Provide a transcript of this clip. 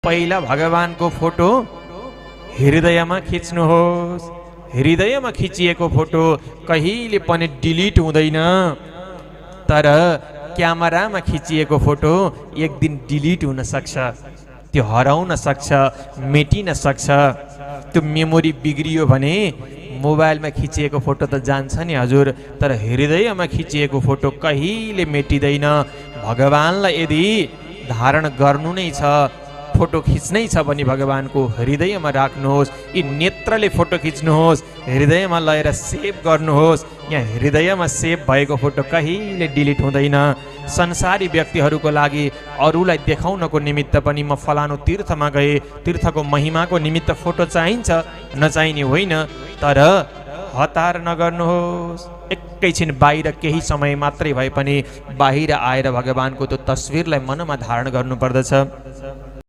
पहिला भगवानको फोटो हृदयमा खिच्नुहोस्। हृदयमा खिचिएको फोटो कहिले पनि डिलिट हुँदैन, तर क्यामेरामा खिचिएको फोटो एक दिन डिलिट हुन सक्छ, त्यो हराउन सक्छ, मेटिन सक्छ। त्यो मेमोरी बिग्रियो भने मोबाइलमा खिचिएको फोटो त जान्छ नि हजुर, तर हृदयमा खिचिएको फोटो कहिले मेटिँदैन। भगवानलाई यदि धारण गर्नु नै छ, फोटो खिच्नै छ भने भगवानको हृदयमा राख्नुहोस्। यी नेत्रले फोटो खिच्नुहोस्, हृदयमा लगेर सेभ गर्नुहोस्। यहाँ हृदयमा सेभ भएको फोटो कहिले डिलिट हुँदैन। संसारी व्यक्तिहरूको लागि अरूलाई देखाउनको निमित्त पनि म फलानु तीर्थमा गए, तीर्थको महिमाको निमित्त फोटो चाहिन्छ, नचाहिने होइन, तर हतार नगर्नुहोस्। एकैछिन बाहिर केही समय मात्रै भए पनि बाहिर आएर भगवानको त्यो तस्विरलाई मनमा धारण गर्नुपर्दछ।